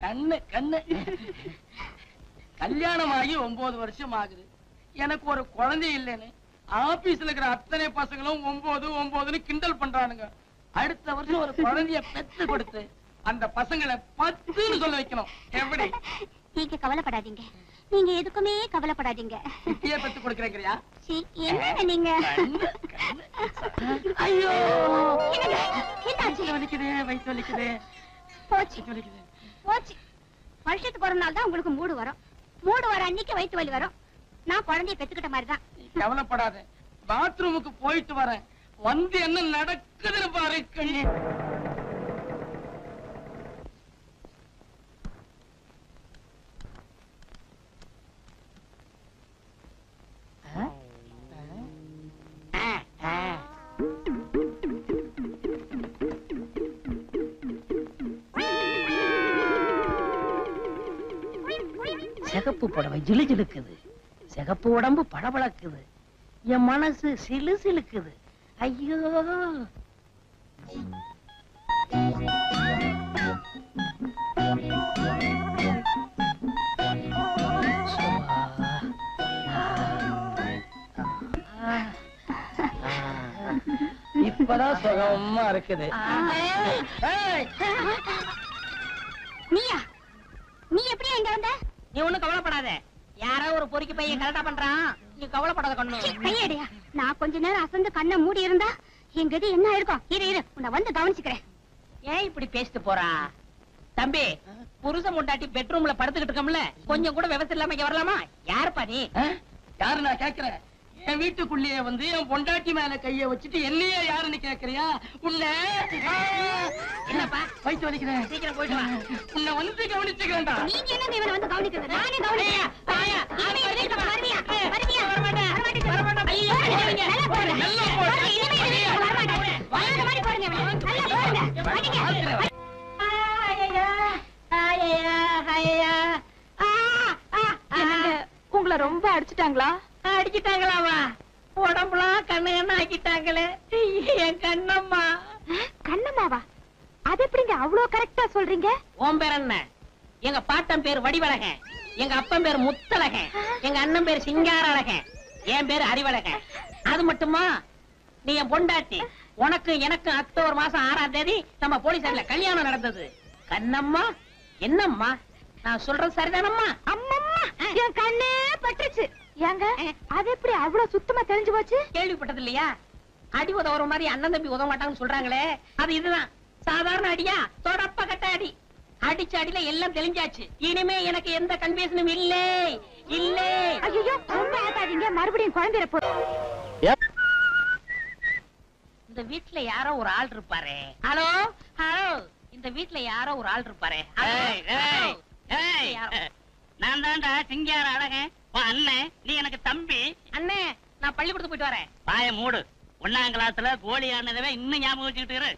கண்ணு கண்ணு. கல்யாணம் ஆகி 9 வருஷம் ஆகுது. எனக்கு ஒரு குழந்தை இல்லைன்னு ஆபீஸ்ல இருக்கிற அத்தனை பசங்களும் 9 9ன்னு கிண்டல் பண்றானுங்க. அடுத்த வருஷம் ஒரு குழந்தைய பெத்து கொடுத்து அந்த பசங்களை 10ன்னு சொல்ல வைக்கணும். எப்படி? நீங்க கவலைப்படாதீங்க, நீங்க எதுக்குமே கவலைப்படாதீங்க. இப்பயே பெத்து கொடுக்கறேங்கறியா? என்ன நீங்க? ஐயோ என்னாச்சு? வலிக்குது, வயிற்று வலிக்குது. போச்சு போச்சு. வருஷத்துக்கு ஒரு நாள் தான் உங்களுக்கு மூடு வரும். மூடு வர அன்னைக்கு வயிற்று வலி வரும். நான் குழந்தைய பெத்துக்கிட்ட மாதிரிதான். கவலைப்படாத, பாத்ரூமுக்கு போயிட்டு வரேன். வந்து என்ன நடக்குதுன்னு பாரு. சிகப்பு புடவை ஜிலு ஜிலுக்குது, சிகப்பு உடம்பு பளபளக்குது, என் மனசு சிலு சிலுக்குது. ஐயோ இப்பதான் சுகமா இருக்குது. நீயா? நீ எப்படி எங்க வந்த? நீ ஒண்ணும் கவலைப்படாத, யாரோ ஒரு பொறுக்கி பையன் கரெக்டா பண்றான். நீ கவலைப்படாத கண்ணு. கையடியா, நான் கொஞ்ச நேரம் அசந்து கண்ணை மூடி இருந்தா எங்க இது என்ன இருக்கும்? இரு இரு, உன்னை வந்து கவனிச்சுக்கிறேன். ஏன் இப்படி பேசிட்டு போறா? தம்பி, புருஷன் முண்டாட்டி பெட்ரூம்ல படுத்துக்கிட்டு இருக்கோம்ல, கொஞ்சம் கூட விவசாயம் இல்லாம இங்க வரலாமா? யாருப்பா நீ? யாரு நான் கேக்குறேன்? என் வீட்டுக்குள்ளேயே வந்து என் பொண்டாட்டி மேல கைய வச்சுட்டு என்னையே யாருன்னு கேக்குறியா? உன்னை என்னப்பா வயிற்று வலிக்கிறேன், சீக்கிரம் போயிட்டு வா. உன்னை வந்து கவனிச்சுக்கிறேன்டா. நீங்க என்ன இவனை வந்து கவனிக்கிறது? நானே கவனிக்கிறேன். உங்களை ரொம்ப அடிச்சுட்டாங்களா? அடிச்சுட்டாங்களாவா? உடம்புலாம் கண்ணு கண்ணு ஆக்கிட்டாங்களே என் கண்ணம்மா. கண்ணம்மாவா? அது எப்படிங்க அவ்வளவு கரெக்டா சொல்றீங்க? உன் பேர் என்ன? எங்க பாட்டன் பேர் வடிவழகன், எங்க அப்பன் பேர் முத்தழகன், எங்க அண்ணன் பேர் சிங்கார அழகன், என் பேர் அறிவழகன். அது மட்டுமா, நீ என் பொண்டாட்டி. உனக்கு எனக்கு அக்டோபர் மாசம் 6ஆம் தேதி நம்ம போலீஸ்ல கல்யாணம் நடந்தது. கண்ணம்மா என்னம்மா நான் சொல்றது சரிதானம்மா? அம்மம்மா, என் கண்ணே பட்டுச்சு. ஏங்க அது எப்படி அவ்வளவு சுத்தமா தெரிஞ்சு போச்சு? கேள்விப்பட்டது இல்லையா? அடி உதவுற மாதிரி அண்ணன் தம்பி உதவ மாட்டாங்கன்னு சொல்றாங்களே, அது இதுதான். சாதாரண அடியா? தொடப்ப கட்ட அடி. அடிச்ச அடியில எல்லாம் தெளிஞ்சாச்சு. இனிமே எனக்கு எந்த கன்ஃபியூஷனும் இல்லை இல்லை. ஐயோ, ரொம்ப ஆகாதீங்க, மறுபடியும் குழந்தைய போ. இந்த வீட்டுல யாரோ ஒரு ஆள் இருப்பாரு. ஹலோ ஹலோ, இந்த வீட்டுல யாரோ ஒரு ஆள் இருப்பாரு. நான் தான்டா சிங்கார அழகன், அண்ணன். நீ எனக்கு தம்பி. அண்ணே, நான் பள்ளிக்கூடத்துக்கு போயிட்டு வரேன். பாய மூடு. 1ஆம் கிளாஸ்ல கோழி ஆனதவே இன்னும் ஞாபகம் வச்சுக்கிட்டு இரு.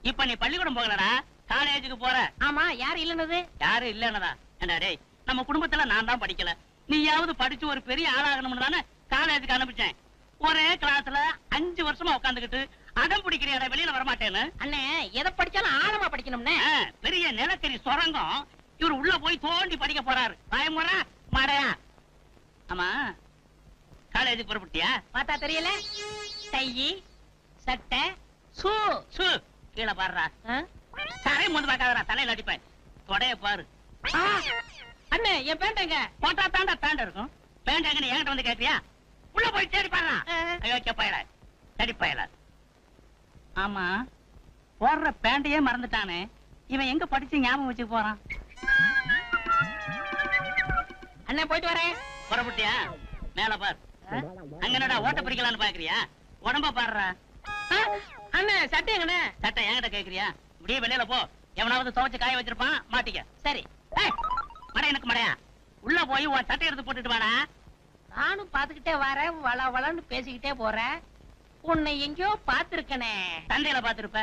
இப்ப நீ பள்ளிக்கூடம் போகலடா, காலேஜுக்கு போற. ஆமா, யாரு இல்லன்னது? யாரும் இல்லன்னதா? ஏண்டா டேய், நம்ம குடும்பத்துல நான் தான் படிக்கல, நீயாவது படிச்சு ஒரு பெரிய ஆளாகணும்னு தானே காலேஜுக்கு அனுப்பிச்சேன். ஒரே கிளாஸ்ல 5 வருஷமா உட்காந்துக்கிட்டு அடம் பிடிக்கிறியாடா வெளியில வரமாட்டேன்னு. அண்ணே, எதை படிச்சாலும் ஆழமா படிக்கணும்னே. பெரிய நிலக்கரி சுரங்கம் இவரு உள்ள போய் தோண்டி படிக்க போறாரு. பயமுறா மாடையா? ஆமா, காலேஜுக்கு புறப்பட்டியா? பார்த்தா தெரியல. டை, சட்டை, சூ சூ கீழே பாடுறா. தரை முந்து பார்க்காதடா, தலையில அடிப்பேன். தொடைய பாரு. அண்ணே, என் பேண்டங்க போட்டா தாண்டா பேண்ட் இருக்கும். பேண்ட் எங்க என்கிட்ட வந்து கேட்கிறியா? உள்ள போய் தேடி பாடுறா. ஐயோ பயல, தேடி பயல. ஆமா, போடுற பேண்டையே மறந்துட்டானே இவன், எங்க படிச்சு ஞாபகம் வச்சுக்க போறான்? அண்ணே, போயிட்டு வரேன். புறப்பட்டியா? மேல பார். அங்கனடா ஓட்ட பிரிக்கலான்னு பாக்குறியா? உடம்ப பாடுறா. அண்ணே, சட்டை எங்கண்ணே? சட்டை என்கிட்ட கேக்குறியா? இப்படியே வெளியில போ, எவனாவது துவைச்சு காய வச்சிருப்பான், மாட்டிக்க. சரி. மடை எனக்கு மடையா? உள்ள போய் உன் சட்டை எடுத்து போட்டுட்டு வாடா. நானும் பாத்துக்கிட்டே வரேன், வள வளன்னு பேசிக்கிட்டே போறேன். உன்னை எங்கயோ பாத்துருக்கனே. சந்தையில பாத்துருப்ப.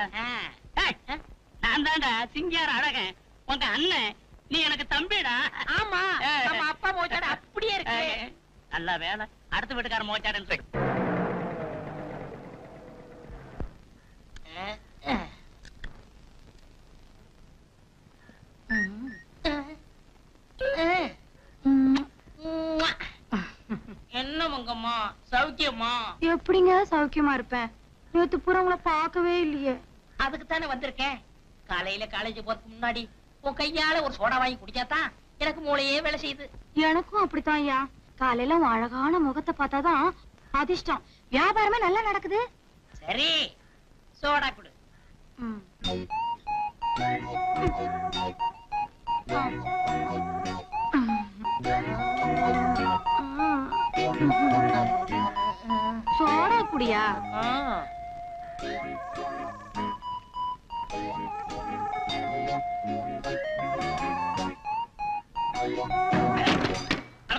நான் தான்டா சிங்கார அழகன், உங்க அண்ணன். நீ எனக்கு தம்பிடா. ஆமா, நம்ம அப்பா மோச்சாடு அப்படியே இருக்கு. நல்ல வேலை, அடுத்த வீட்டுக்கார மோச்சாடுன்னு சொல்லு. மங்கம்மா சௌக்கியமா? எப்படிங்க சௌக்கியமா இருப்பேன்? நேத்து பூரா உங்களை பார்க்கவே இல்லையே. அதுக்கு தானே வந்திருக்கேன். காலையில காலேஜ் போறதுக்கு முன்னாடி உன் கையால ஒரு சோடா வாங்கி குடிச்சாதான் எனக்கு மூளையே வேலை செய்யுது. எனக்கும் அப்படித்தான் ஐயா. காலையில உன் அழகான முகத்தை பார்த்தாதான் அதிர்ஷ்டம். வியாபாரமே நல்லா நடக்குது. சரி, சோடா குடு. சோடா குடியா?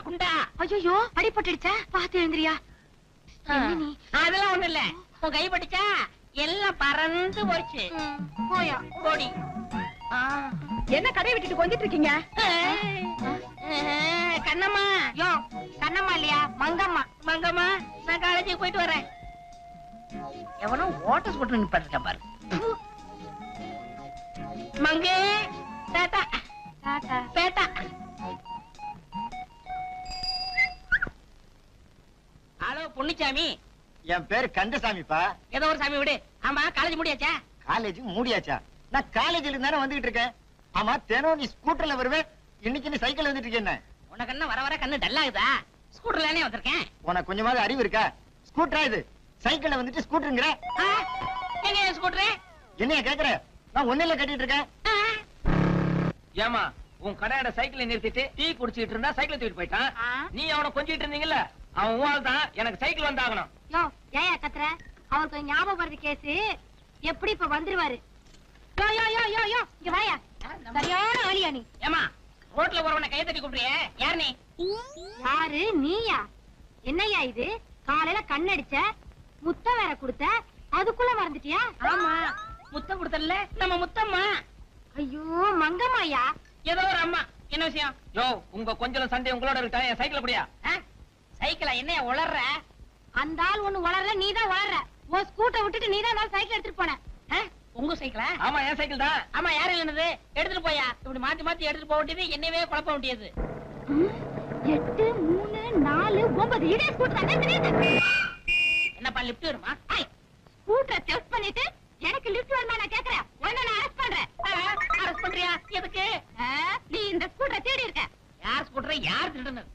குண்டா. ஐயோ அடிபட்டுடுச்சா? பாத்து எழுந்திரியா. நீ அதெல்லாம் ஒண்ணு இல்ல. உன் கை பட்டுச்சா எல்லாம் பறந்து போச்சு. போயா போடி. என்ன கடை விட்டுட்டு வந்துட்டு இருக்கீங்க? கண்ணம்மா. யோ கண்ணம்மா இல்லையா, மங்கம்மா. மங்கம்மா, நான் காலேஜுக்கு போயிட்டு வரேன். எவனோ ஓட்டஸ் போட்டு நிப்பாட்டிருக்க பாரு. மங்கே டாடா டாடா. பேட்டா. ஹலோ பொன்னிச்சாமி. என் பேரு கந்தசாமிப்பா. ஏதோ ஒரு சாமி விடு. ஆமா, காலேஜ் முடியாச்சா? காலேஜ் மூடியாச்சா? நான் காலேஜ்ல தானே வந்துகிட்டு இருக்கேன். ஆமா, தினம் நீ ஸ்கூட்டர்ல வருவேன், இன்னைக்கு நீ சைக்கிள் வந்துட்டு இருக்கேன். உனக்கு என்ன வர வர கண்ணு டல்லாகுதா? ஸ்கூட்டர்லானே வந்திருக்கேன். உனக்கு கொஞ்சமாவது அறிவு இருக்கா? ஸ்கூட்டரா இது? சைக்கிள்ல வந்துட்டு ஸ்கூட்டருங்கிற? எங்க ஸ்கூட்டரு? என்னைய கேக்குற? நான் ஒன்னில கட்டிட்டு இருக்கேன். ஏமா உன் கடையோட சைக்கிளை நிறுத்திட்டு டீ குடிச்சிட்டு இருந்தா சைக்கிள் தூக்கிட்டு போயிட்டான். நீ அவனை கொஞ்சிட்டு இருந்தீங்கல்ல, அவன் உன் தான். எனக்கு சைக்கிள் வந்தாகணும். யோ ஏயா கத்துற? அவருக்கு ஞாபகம் வருது கேஸ். எப்படி இப்ப வந்துருவாரு? யோ யோ யோ யோ யோ இங்க வாயா. சரியான ஆளியா நீ? ஏமா, ரோட்ல போறவனை கையை தட்டி கூப்பிடுறியே, யார் நீ? யாரு? நீயா? என்னய்யா இது? காலையில கண்ணடிச்ச, முத்த வேற கொடுத்த, அதுக்குள்ள மறந்துட்டியா? ஆமா, முத்தம் கொடுத்தல நம்ம முத்தம்மா. ஐயோ மங்கம்மாயா. ஏதோ ஒரு அம்மா. என்ன விஷயம்? யோ, உங்க கொஞ்சம் சண்டை உங்களோட இருக்கா? என் சைக்கிள் அப்படியா? சைக்கிளா? என்னைய உளர்ற? அந்த ஆள் ஒண்ணு வளர்ற, நீதான் வளர்ற. உன் ஸ்கூட்டரை விட்டுட்டு நீதான் சைக்கிள் எடுத்துட்டு போன. உங்க சைக்கிளா? ஆமா, என் சைக்கிள் தான். ஆமா, யாரு இல்லனது? எடுத்துட்டு போயா. இப்படி மாத்தி மாத்தி எடுத்துட்டு போக வேண்டியது, என்னவே குழப்ப வேண்டியது. 8 3 4 9 இதே ஸ்கூட்டர் தானே தெரியுது. என்னப்பா லிஃப்ட் வருமா? ஸ்கூட்டரை டெஸ்ட் பண்ணிட்டு எனக்கு லிஃப்ட் வருமா நான் கேக்குறேன். உன்னை நான் அரெஸ்ட் பண்றேன். அரெஸ்ட் பண்றியா? எதுக்கு? நீ இந்த ஸ்கூட்டரை தேடி இருக்க. யார் ஸ்கூட்டரை யார் திருடுனது?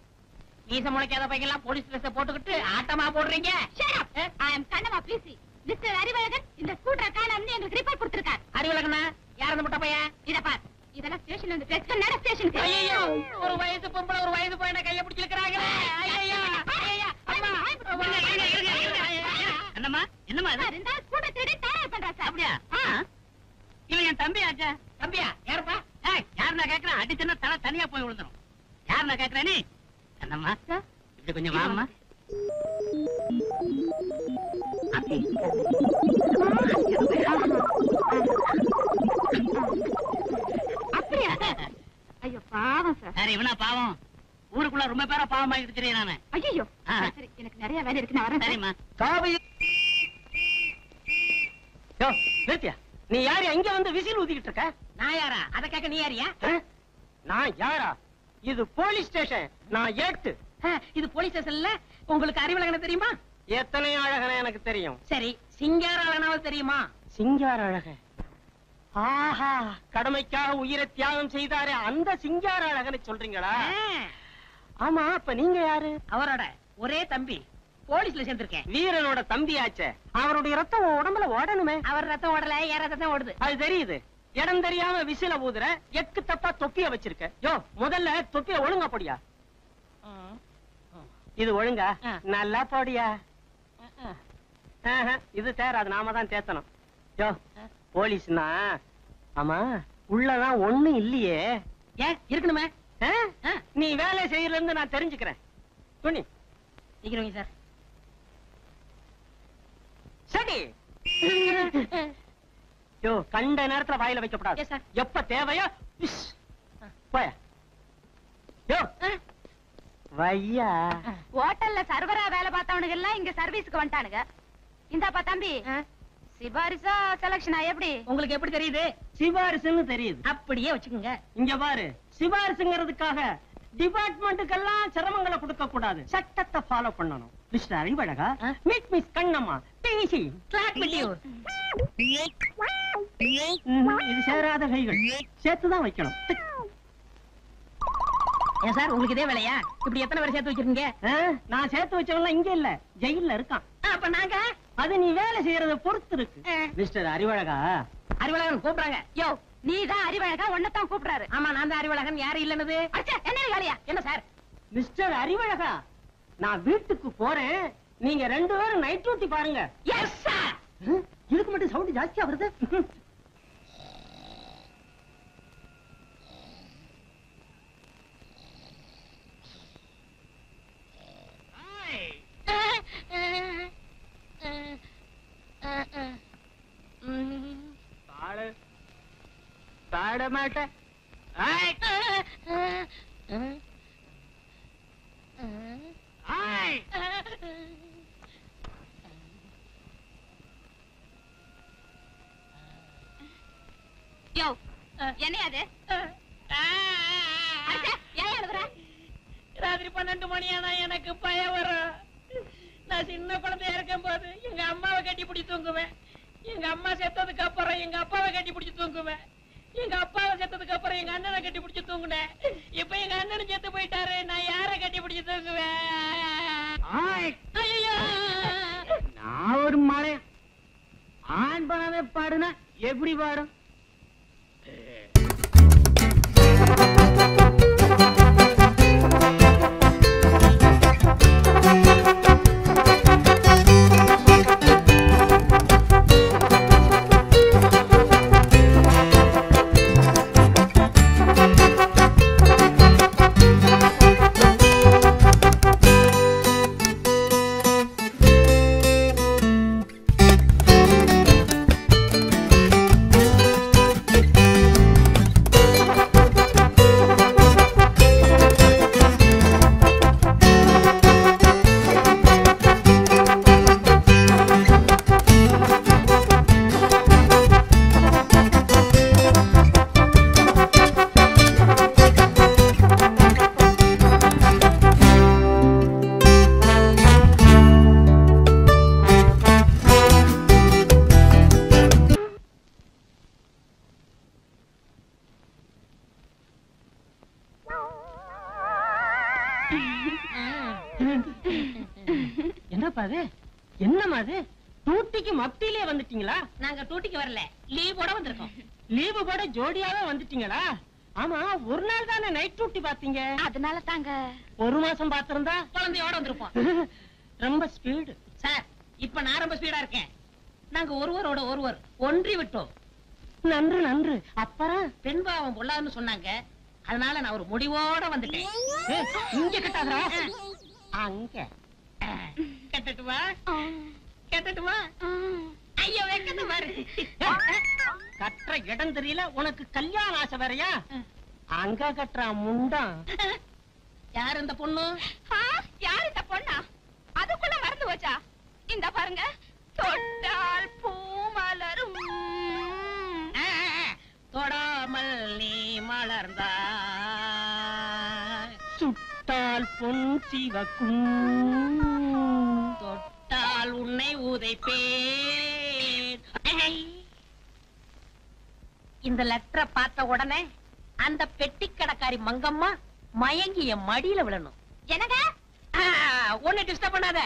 நீச முளைக்காத பையெல்லாம் போலீஸ் ட்ரெஸ் போட்டுக்கிட்டு ஆட்டமா போடுறீங்க. Shut up. I am Kannamma busy. Mister Arivazhagan இந்த ஸ்கூட்டரை காணோம்னு எங்களுக்கு ரிப்போர்ட் கொடுத்திருக்கார். அறிவழகனா? யார் அந்த முட்டை பையன்? இத பார், இதெல்லாம் ஸ்டேஷன்ல இருந்து டெஸ்ட் நட ஸ்டேஷனுக்கு. ஐயோ, ஒரு வயசு பொம்பளை ஒரு வயசு பையனை கைய பிடிச்சிருக்காங்களே. ஐயோ அம்மா. என்னம்மா என்னம்மா இது? சார், இந்த ஸ்கூட்டரை தேடி தயார் பண்றா சார். அப்படியா? இவன் என் தம்பி ஆச்சா. தம்பியா? யாருப்பா? யார் நான் கேக்குறேன்? அடிச்சுன்னா தலை தனியா போய் விழுந்துரும். யார் நான் கேக்குறேன்? நீ என்னம்மா இப்படி கொஞ்சம் வாம்மா. அப்படியா? ஐயோ பாவம் சார். சரி, இவனா பாவம்? ஊருக்குள்ள ரொம்ப பேரா பாவம் ஆகிட்டு தெரியும் நானு. ஐயோ சரி, எனக்கு நிறைய வேலை இருக்கு, நான் வரேன். சரிம்மா. காவி. யோ, நிறுத்தியா? நீ யாரு இங்க வந்து விசில் ஊதிக்கிட்டு இருக்க? நான் யாரா? அத கேட்க நீ யாரியா? நான் யாரா? இது போலீஸ் ஸ்டேஷன். நான் ஏட்டு. இது போலீஸ் ஸ்டேஷன்ல. உங்களுக்கு அறிவழகனை தெரியுமா? எத்தனை அழகன எனக்கு தெரியும். சரி, சிங்கார அழகனாவது தெரியுமா? சிங்கார அழகன். ஆஹா, கடமைக்காக உயிரை தியாகம் செய்தாரே அந்த சிங்கார அழகனை சொல்றீங்களா? ஆமா, அப்ப நீங்க யாரு? அவரோட ஒரே தம்பி. போலீஸ்ல சேர்ந்திருக்கேன். வீரனோட தம்பியாச்சே. அவருடைய ரத்தம் உன் உடம்புல ஓடணுமே. அவர் ரத்தம் ஓடல, என் ரத்தம் தான் ஓடுது. அது தெரியுது. இடம் தெரியாம விசில ஊதுற, எக்கு தப்பா தொப்பிய வச்சிருக்க. யோ, முதல்ல தொப்பிய ஒழுங்கா போடியா. இது ஒழுங்கா? நல்லா போடியா. இது தேராது, நாம தான் தேத்தணும். யோ, போலீஸ்னா ஆமா உள்ளதான் ஒண்ணு இல்லையே. ஏன் இருக்கணுமே? நீ வேலை செய்யறதுல இருந்து நான் தெரிஞ்சுக்கிறேன். துணி சீக்கிரம் சார். சரி. யோ, கண்ட நேரத்துல வாயில வைக்கப்படாது. Yes, sir. எப்ப தேவையோ போய. யோ வையா. ஹோட்டல்ல சர்வரா வேலை பார்த்தவனுங்க எல்லாம் இங்க சர்வீஸ்க்கு வந்துட்டானுங்க. இந்தாப்பா தம்பி, சிபாரிசா செலக்ஷனா எப்படி? உங்களுக்கு எப்படி தெரியுது? சிபாரிசுன்னு தெரியுது. அப்படியே வச்சுக்கோங்க. இங்க பாரு, சிபாரிசுங்கிறதுக்காக டிபார்ட்மெண்ட்டுக்கெல்லாம் சிரமங்களை கொடுக்க கூடாது. சட்டத்தை ஃபாலோ பண்ணணும். மிஸ்டர் அறிவழகா, மீட் மிஸ் கண்ணம்மா, பேசி இது சேராத கைகள், சேர்த்துதான் வைக்கணும். ஏன் சார் உங்களுக்கு இதே வேலையா? இப்படி எத்தனை பேர் சேர்த்து வச்சிருக்கீங்க? நான் சேர்த்து வச்சவங்க இங்க இல்ல, ஜெயில்ல இருக்கான். அப்ப நாங்க அது நீ வேலை செய்யறத பொறுத்து இருக்கு. மிஸ்டர் அறிவழகா, அறிவழகன் கூப்பிடுறாங்க. யோ நீதான் அறிவழகா, உன்னதான் கூப்பிடுறாரு. ஆமா நான் தான் அறிவழகன். யாரு இல்லைன்னது? என்ன வேலையா? என்ன சார்? மிஸ்டர் அறிவழகா, நான் வீட்டுக்கு போறேன், நீங்க 2 பேரும் நைட் டியூட்டி பாருங்க. Yes sir. இதுக்கு மட்டும் சவுண்ட் ஜாஸ்தியா வருது. பாட மாட்டேன். யோ என்ன அது? ஏன் எழுதுற? ராத்திரி 12 மணி ஆனா எனக்கு பயம் வரும். நான் சின்ன குழந்தையா இருக்கும் போது எங்க அம்மாவை கட்டி பிடிச்சி தூங்குவேன். எங்க அம்மா செத்ததுக்கு அப்புறம் எங்க அப்பாவை கட்டி பிடிச்சி தூங்குவேன். எங்க அப்பாவை செத்ததுக்கு அப்புறம் எங்க அண்ணனை கட்டி பிடிச்சி தூங்குனேன். இப்ப எங்க அண்ணனும் செத்து போயிட்டாரு. நான் யாரை கட்டி பிடிச்சி தூங்குவேன்? ஐயோ, நான் ஒரு மழை ஆண் பணமே பாடுனா எப்படி பாடும்? என்னப்பா அது? என்னமா அது? டூட்டிக்கு மத்தியிலே வந்துட்டீங்களா? நாங்க டூட்டிக்கு வரல, லீவ் போட வந்திருக்கோம். லீவு போட ஜோடியாவே வந்துட்டீங்களா? ஆமா, ஒரு நாள் தானே நைட் டியூட்டி பாத்தீங்க. அதனால தாங்க 1 மாசம் பாத்திருந்தா குழந்தையோட வந்திருப்போம். ரொம்ப ஸ்பீடு. சார், இப்ப நான் ரொம்ப ஸ்பீடா இருக்கேன். நாங்க ஒருவரோட ஒருவர் ஒன்றி விட்டோம். நன்று நன்று. அப்புறம் பெண் பாவம் பொல்லாதுன்னு சொன்னாங்க. அதனால நான் ஒரு முடிவோட வந்துட்டேன். ஏய், இங்க கட்டாதடா. அங்க கட்டட்டுமா? கட்டட்டுமா? ஐயோ வெக்கத்தை பாரு. கட்டுற இடம் தெரியல, உனக்கு கல்யாண ஆசை வேறையா? அங்க கட்டுற முண்டம். யார் இந்த பொண்ணு? யாரு இந்த பொண்ணா? அதுக்குள்ள மறந்து போச்சா? இந்த பாருங்க, தொட்டால் பூ மலரும். தொடாமல் நீ மலர்ந்தா சுட்டால் பொன் சிவக்கும், தொட்டால் உன்னை உதைப்பேன். இந்த லெட்டரை பார்த்த உடனே அந்த பெட்டி கடைக்காரி மங்கம்மா மயங்கி என் மடியில விழணும். என்னங்க? ஒண்ணு டிஸ்டர்ப் பண்ணாத.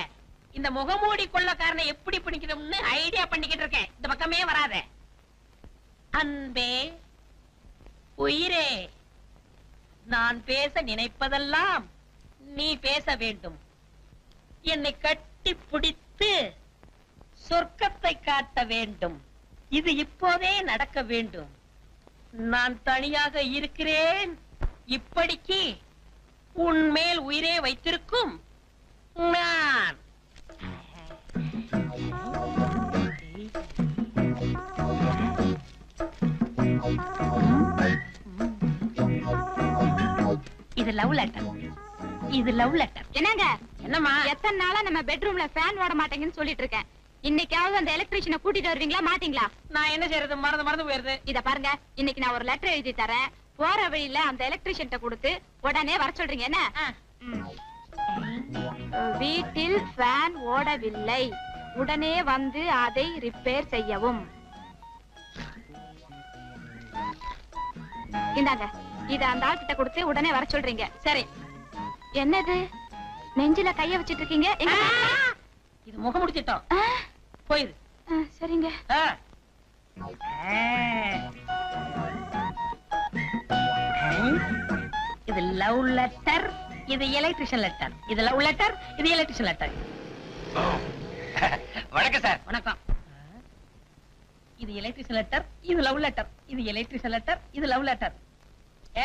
இந்த முகமூடி கொள்ளக்காரனை எப்படி பிடிக்கணும்னு ஐடியா பண்ணிக்கிட்டு இருக்கேன். இந்த பக்கமே வராத. அன்பே, உயிரே, நான் பேச நினைப்பதெல்லாம் நீ பேச வேண்டும். என்னை கட்டி பிடித்து சொர்க்கத்தை காட்ட வேண்டும். இது இப்போதே நடக்க வேண்டும். நான் தனியாக இருக்கிறேன். இப்படிக்கு உன் மேல் உயிரே வைத்திருக்கும் நான். இது லவ் லெட்டர். இது லவ் லெட்டர். என்னங்க? என்னம்மா? எத்தனை நாளா நம்ம பெட்ரூம்ல ஃபேன் ஓட மாட்டேங்கன்னு சொல்லிட்டு இருக்கேன். இன்னைக்காவது அந்த எலக்ட்ரீஷியனை கூட்டிட்டு வருவீங்களா மாட்டீங்களா? நான் என்ன செய்யறது? மறந்து போயிருது. இத பாருங்க, இன்னைக்கு நான் ஒரு லெட்டர் எழுதி தரேன். போற வழியில அந்த எலக்ட்ரீஷியன்ட்ட கொடுத்து உடனே வர சொல்றீங்க. என்ன? வீட்டில் ஃபேன் ஓடவில்லை, உடனே வந்து அதை ரிப்பேர் செய்யவும். இந்தாங்க, இத அந்த ஆள் கிட்ட கொடுத்து உடனே வர சொல்றீங்க. சரி. என்னது நெஞ்சில கைய வச்சிட்டு இருக்கீங்க? இது முகம் முடிச்சிட்டோம். போயிரு. சரிங்க. இது லவ் லெட்டர், இது எலக்ட்ரிஷியன் லெட்டர். இது லவ் லெட்டர், இது எலக்ட்ரிஷியன் லெட்டர். வணக்கம் சார். வணக்கம். இது எலக்ட்ரிஷியன் லெட்டர், இது லவ் லெட்டர். இது எலக்ட்ரிஷியன் லெட்டர், இது லவ் லெட்டர்.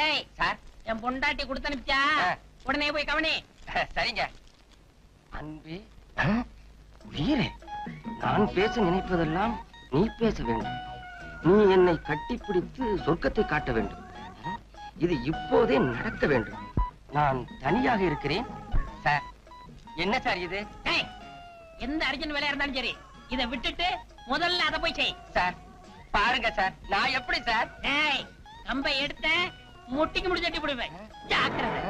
ஏய் சார், என் பொண்டாட்டி கொடுத்து அனுப்பிச்சா உடனே போய் கவனி. சரிங்க. அன்பே உயிரே, நான் பேச நினைப்பதெல்லாம் நீ பேச வேண்டும். நீ என்னை கட்டிப்பிடித்து சொர்க்கத்தை காட்ட வேண்டும். இது இப்போதே நடக்க வேண்டும். நான் தனியாக இருக்கிறேன். சார், என்ன சார் இது? ஏய், எந்த அர்ஜென்ட் வேலையா இருந்தாலும் சரி, இதை விட்டுட்டு முதல்ல அதை போய் செய். சார் பாருங்க சார், நான் எப்படி சார்? ஏய், கம்பை எடுத்த முட்டிக்கு முடி தட்டி போடுவேன். ஜாக்கிரதை.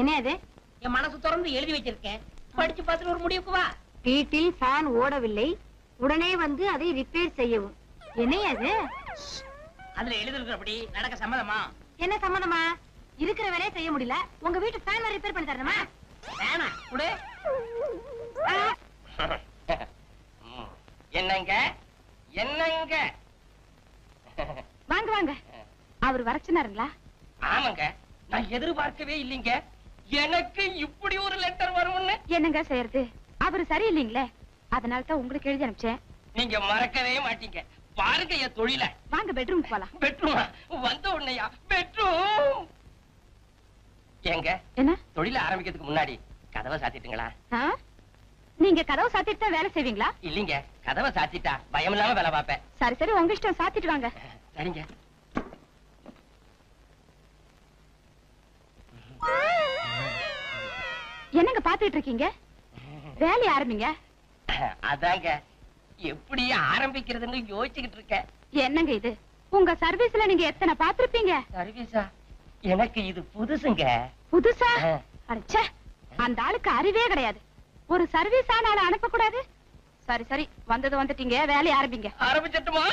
என்ன அது? என் மனசு திறந்து எழுதி வச்சிருக்கேன், படிச்சு பார்த்துட்டு ஒரு முடிவுக்கு வா. வீட்டில் ஃபேன் ஓடவில்லை, உடனே வந்து அதை ரிப்பேர் செய்யவும். என்ன அது? அதுல எழுதிருக்கிறபடி நடக்க சம்மதமா? என்ன சம்மதமா? இருக்கிற வேலையை செய்ய முடியல, உங்க வீட்டு ஃபேன் ரிப்பேர் பண்ணி தரணுமா? வேணா குடு. என்னங்க என்னங்க? வாங்க வாங்க. அவர் வர சொன்னாருங்களா? ஆமாங்க, நான் எதிர்பார்க்கவே இல்லைங்க. எனக்கு இப்படி ஒரு லெட்டர் வரும்னு. என்னங்க செய்யறது, அவரு சரியில்லைங்களே, அதனால தான் உங்களுக்கு எழுதி அனுப்பிச்சேன். நீங்க மறக்கவே மாட்டீங்க. பாருங்க என் தொழில. வாங்க பெட்ரூம் போலாம். பெட்ரூமா? வந்த உடனேயா பெட்ரூம்? ஏங்க, என்ன தொழில ஆரம்பிக்கிறதுக்கு முன்னாடி கதவை சாத்திட்டுங்களா? நீங்க கதவை சாத்திட்டு தான் வேலை செய்வீங்களா? இல்லீங்க, கதவை சாத்திட்டா பயம் இல்லாம வேலை பார்ப்பேன். சரி சரி, உங்க இஷ்டம், சாத்திட்டு வாங்க. சரிங்க. என்னங்க பாத்துட்டு இருக்கீங்க? வேலையை ஆரம்பிங்க. அதாங்க, எப்படி ஆரம்பிக்கிறதுன்னு யோசிச்சுக்கிட்டு இருக்கேன். என்னங்க இது, உங்க சர்வீஸ்ல நீங்க எத்தனை பாத்திருப்பீங்க? சர்வீஸா? எனக்கு இது புதுசுங்க. புதுசா? அடச்சே, அந்த ஆளுக்கு அறிவே கிடையாது. ஒரு சர்வீஸ் ஆனால அனுப்ப கூடாது. சரி சரி, வந்தது வந்துட்டீங்க, வேலையை ஆரம்பிங்க. ஆரம்பிச்சட்டுமா?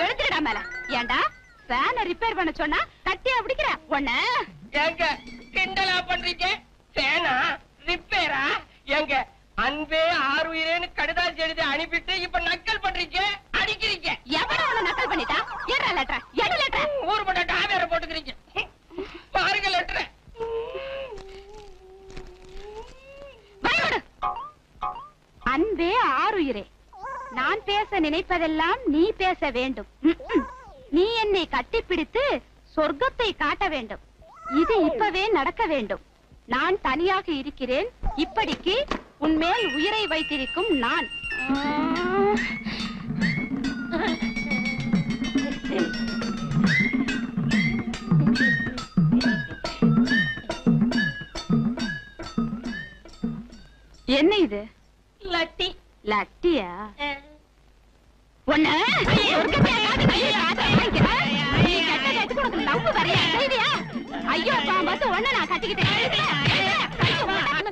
எழுத்துடா மேல. ஏண்டா ஃபேனை ரிப்பேர் பண்ண சொன்னா கட்டியா பிடிக்கிற ஒண்ண? ஏங்க கிண்டலா பண்றீங்க? ஃபேனா ரிப்பேரா? ஏங்க, அன்பே ஆறுயிரேன்னு கடிதாசி எழுதி அனுப்பிட்டு இப்ப நக்கல் பண்றீங்க, அடிக்கிறீங்க. எவன உன்னை நக்கல் பண்ணிட்டா? ஏறா லெட்டர், எடு லெட்டர். ஊர் பட்ட டாவேர போட்டுக்கிறீங்க. பாருங்க லெட்டர். அன்பே ஆறுயிரே, நான் பேச நினைப்பதெல்லாம் நீ பேச வேண்டும். நீ என்னை கட்டிப்பிடித்து சொர்க்கத்தை காட்ட வேண்டும். இது இப்பவே நடக்க வேண்டும். நான் தனியாக இருக்கிறேன். இப்படிக்கு உன்மேல் உயிரை வைத்திருக்கும் நான். என்ன இது? லட்டி. லட்டியா?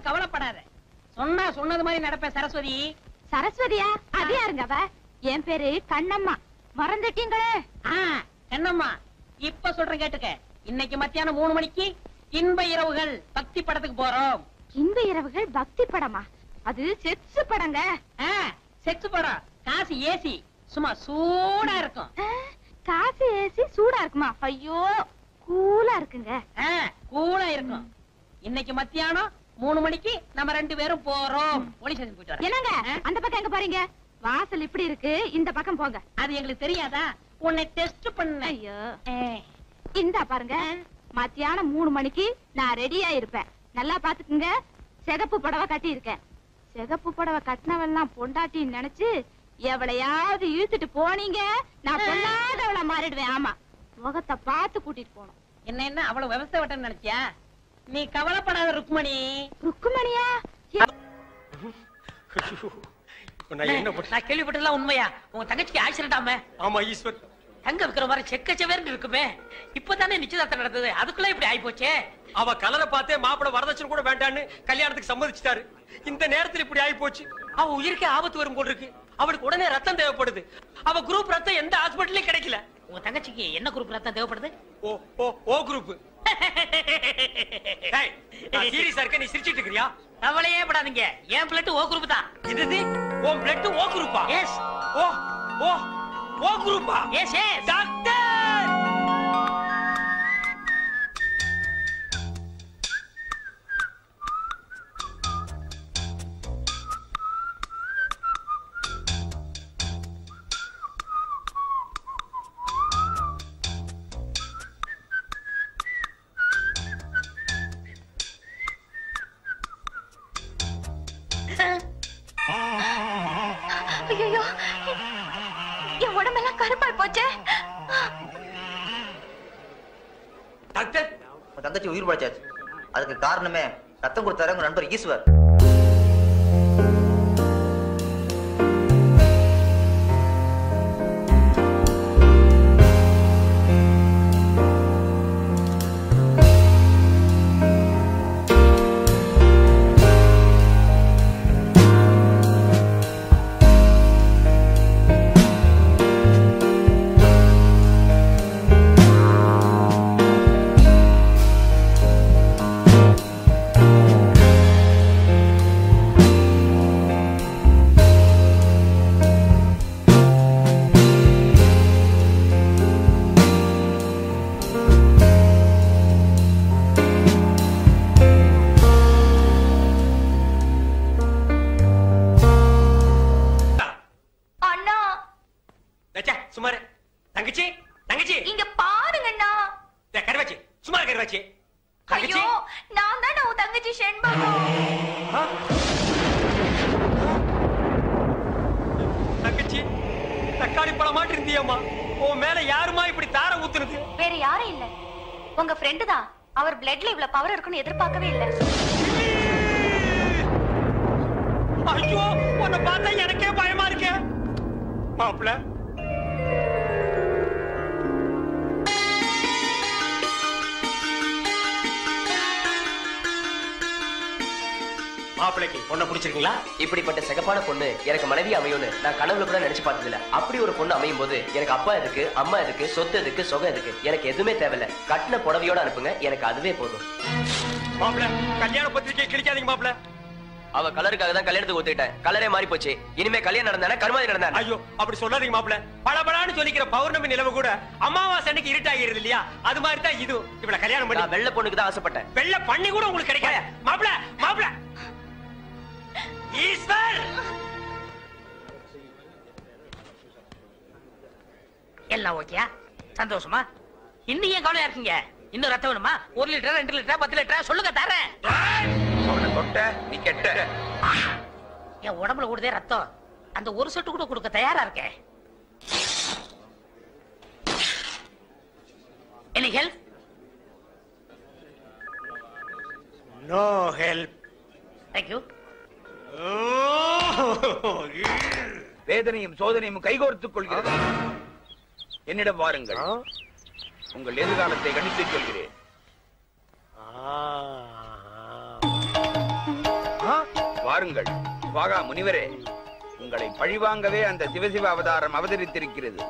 கவலைப்படாத, சொன்னா சொன்னது மாதிரி நடப்பேன். சரஸ்வதி. சரஸ்வதியா? அது யாருங்க அவ? என் பேரு கண்ணம்மா. மறந்துட்டீங்களே? கண்ணம்மா, இப்ப சொல்றேன் கேட்டுக்க. இன்னைக்கு மத்தியானம் 3 மணிக்கு இன்ப இரவுகள் பக்தி படத்துக்கு போறோம். இன்ப இரவுகள் பக்தி படமா? அது செக்ஸ் படங்க. செக்ஸ் படம். காசு ஏசி, சும்மா சூடா இருக்கும். காசு ஏசி சூடா இருக்குமா? ஐயோ, கூலா இருக்குங்க. கூலா இருக்கும். இன்னைக்கு மத்தியானம் 3 மணிக்கு நம்ம 2 பேரும் போறோம். போலீஸ் ஸ்டேஷன் போயிட்டு வரோம். என்னங்க அந்த பக்கம் எங்க பாருங்க? வாசல் இப்படி இருக்கு, இந்த பக்கம் போங்க. அது எங்களுக்கு தெரியாதா? உன்னை டெஸ்ட் பண்ண. ஐயோ, இந்த பாருங்க, மத்தியானம் 3 மணிக்கு நான் ரெடியா இருப்பேன். நல்லா பாத்துக்குங்க. சிகப்பு புடவை கட்டி இருக்கேன். சிகப்பு புடவை கட்டினவெல்லாம் பொண்டாட்டின்னு நினைச்சு எவளையாவது இழுத்துட்டு போனீங்க, நான் பொல்லாதவளை மாறிடுவேன். ஆமா, முகத்தை பார்த்து கூட்டிட்டு போனோம். என்ன அவ்வளவு விவசாய வட்டம் நினைச்சியா? நீ கவலைப்படாத ருக்மணி. ருக்குமணியா? நான் கேள்விப்பட்டதெல்லாம் உண்மையா? உங்க தங்கச்சிக்கு ஆக்சிடென்ட் ஆமே? ஆமா ஈஸ்வர். தங்க விக்கிற மாதிரி செக்கச்சவேர்னு இருக்குமே. இப்பதானே நிச்சயதார்த்தம் நடந்தது, அதுக்குள்ள இப்படி ஆயி போச்சே. அவ கலரை பார்த்தே மாப்பிள வரதட்சணை கூட வேண்டான்னு கல்யாணத்துக்கு சம்மதிச்சிட்டாரு. இந்த நேரத்துல இப்படி ஆயி போச்சு. அவ உயிருக்கே ஆபத்து வரும் போல இருக்கு. அவளுக்கு உடனே ரத்தம் தேவைப்படுது. அவ குரூப் ரத்தம் எந்த ஹாஸ்பிடல்லயும் கிடைக்கல. உங்க தங்கச்சிக்கு என்ன குரூப் ரத்தம் தேவைப்படுது? ஓ குரூப். சீரியஸா இருக்க, நீ சிரிச்சிட்டு இருக்கறியா? கவலையே படாதீங்க, என் பிளட் ஓ குரூப் தான். இது உன் பிளட் ஓ குரூப்பா? எஸ். ஓ குரூப்பா? S S. டாக்டர் ஐயோ, என் உடம்பெல்லாம் கருப்பாய் போச்சே. டாக்டர், உன் தங்கச்சி உயிர் பழைச்சாச்சு. அதுக்கு காரணமே ரத்தம் கொடுத்தாரு உங்க நண்பர் ஈஸ்வர். சுமார் தங்கச்சி தங்கச்சி இங்க பாருங்கண்ணா. கருவாச்சி சுமார் கருவாச்சி. ஐயோ, நான் தான் உன் தங்கச்சி செண்பகம். தங்கச்சி தக்காளி பழமாட்டு இருந்தியம்மா. உன் மேல யாருமா இப்படி தார ஊத்துறது? வேற யாரும் இல்ல, உங்க ஃப்ரெண்டு தான். அவர் பிளட்ல இவ்வளவு பவர் இருக்குன்னு எதிர்பார்க்கவே இல்ல. ஐயோ, உன்னை பார்த்தா எனக்கே பயமா இருக்கே. மாப்பிள மாப்பிளைக்கு பொண்ணை பிடிச்சிருக்கீங்களா? இப்படிப்பட்ட சிகப்பான பொண்ணு எனக்கு மனைவி அமையும்னு நான் கனவுல கூட நினைச்சு பார்த்தது இல்ல. அப்படி ஒரு பொண்ணு அமையும் போது எனக்கு அப்பா எதுக்கு, அம்மா எதுக்கு, சொத்து எதுக்கு, சொகம் எதுக்கு, எனக்கு எதுவுமே தேவையில்ல. கட்டின புடவையோட அனுப்புங்க, எனக்கு அதுவே போதும். மாப்பிள கல்யாண பத்திரிக்கை கிழிக்காதீங்க மாப்பிள. அவ கலருக்காக தான் கல்யாணத்துக்கு ஒத்துக்கிட்டேன். கலரே மாறி போச்சு. இனிமே கல்யாணம் நடந்தானே கருமாதி நடந்தானே. ஐயோ அப்படி சொல்லாதீங்க மாப்பிள. பளபளான்னு சொல்லிக்கிற பௌர்ணமி நிலவு கூட அமாவாசை அன்னைக்கு இருட்டாகிறது இல்லையா? அது மாதிரி தான் இது. இவள கல்யாணம் பண்ணி வெள்ள பொண்ணுக்கு தான் ஆசைப்பட்டேன். வெள்ள பண்ணி கூட உங்களுக்கு கிடைக்காத மாப்பிள. மாப்பிள ஈஸ்வர் எல்லாம் ஓகேயா? சந்தோஷமா? இன்னும் ஏன் கவலையா இருக்கீங்க? இன்னும் ரத்தம் வேணுமா? 1 லிட்டர் 2 லிட்டர் 10 லிட்டர் சொல்லுங்க தரேன். அவனை தொட்ட நீ கெட்ட. என் உடம்புல ஓடுதே ரத்தம், அந்த ஒரு சொட்டு கூட கொடுக்க தயாரா இருக்கேன். Any help? No help. Thank you. வேதனையும் சோதனையும் கைகோர்த்துக் கொள்கிறது. என்னிடம் வாருங்கள், உங்கள் எதிர்காலத்தை கணித்து சொல்கிறேன். வாருங்கள் வாகா முனிவரே, உங்களை பழிவாங்கவே அந்த சிவசிவ அவதாரம் அவதரித்திருக்கிறது.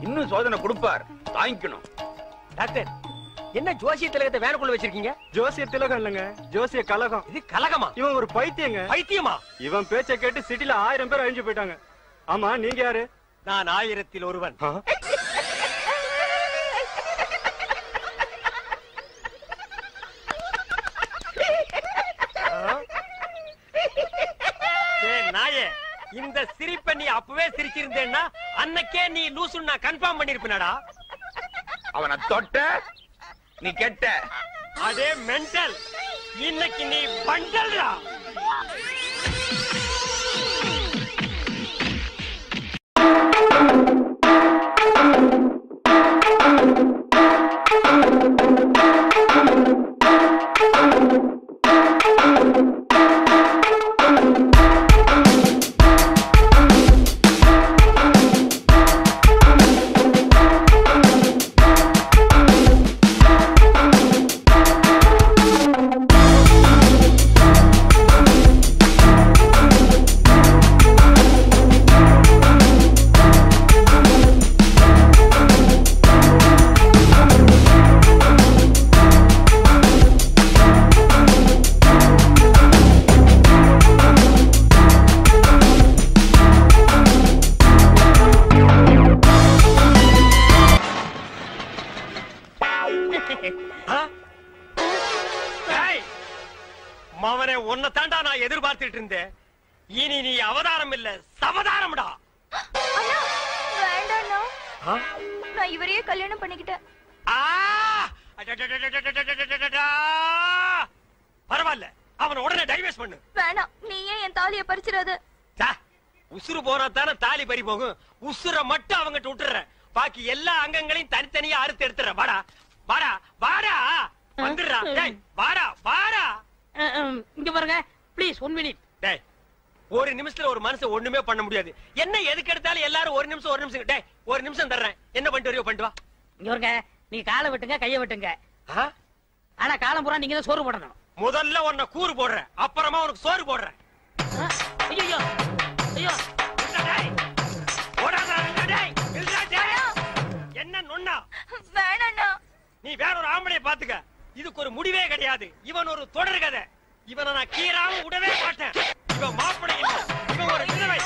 இன்னும் சோதனை கொடுப்பார், தாங்கிக்கணும். டாக்டர், என்ன ஜோசிய திலகத்தை வேனுக்குள்ள வச்சிருக்கீங்க? ஜோசிய திலகம் இல்லங்க, ஜோசிய கலகம். இது கலகமா? இவன் ஒரு பைத்தியங்க. பைத்தியமா? இவன் பேச்சை கேட்டு சிட்டில 1000 பேர் அழிஞ்சு போயிட்டாங்க. ஆமா, நீங்க யாரு? நான் 1000ல் ஒருவன். நாயே, இந்த சிரிப்பை நீ அப்பவே சிரிச்சிருந்தேன்னா அன்னைக்கே நீ லூசுன்னு நான் கன்ஃபார்ம் பண்ணிருப்பேனடா. அவனை தொட்ட நீ கெட்ட. அதே மென்டல், இன்னைக்கு நீ பண்டல்டா. இருந்த. இனி நீ அவதாரம் இல்ல சவதாரம்டா. வேண்டாண்ணா, நான் இவரையே கல்யாணம் பண்ணிக்கிட்டேன். பரவாயில்ல, அவன் உடனே டைவர்ஸ் பண்ணு. வேணாம், நீ ஏன் என் தாலியை பறிச்சிடாத. உசுறு போனா தானே தாலி பறி போகும். உசுர மட்டும் அவங்கிட்ட விட்டுற, பாக்கி எல்லா அங்கங்களையும் தனித்தனியா அறுத்து எடுத்துற. வாடா வாடா வாடா, வந்துடுறா. டேய் வாடா வாடா. இங்க பாருங்க ப்ளீஸ் 1 மினிட். டேய், ஒரு நிமிஷத்துல ஒரு மனுஷன் ஒண்ணுமே பண்ண முடியாது. என்ன எதுக்கு எடுத்தாலும் எல்லாரும் ஒரு நிமிஷம். டேய், ஒரு நிமிஷம் தர்றேன், என்ன பண்ணிட்டு வரையோ பண்ணிட்டு வா. இங்க பாருங்க, நீங்க காலை விட்டுங்க கைய விட்டுங்க. ஆனா காலம் பூரா நீங்க தான் சோறு போடணும். முதல்ல உன்னை கூறு போடுறேன், அப்புறமா உனக்கு சோறு போடுறேன். ஐயோ ஐயோ, என்ன நொண்ணா? வேணாண்ணா, நீ வேற ஒரு ஆம்பளைய பாத்துக்க. இதுக்கு ஒரு முடிவே கிடையாது. இவன் ஒரு தொடர் கதை. இவனை நான் கீறாம விடவே மாட்டேன். இவன் மாப்பிள்ளை இல்ல, இவன் ஒரு விதவை.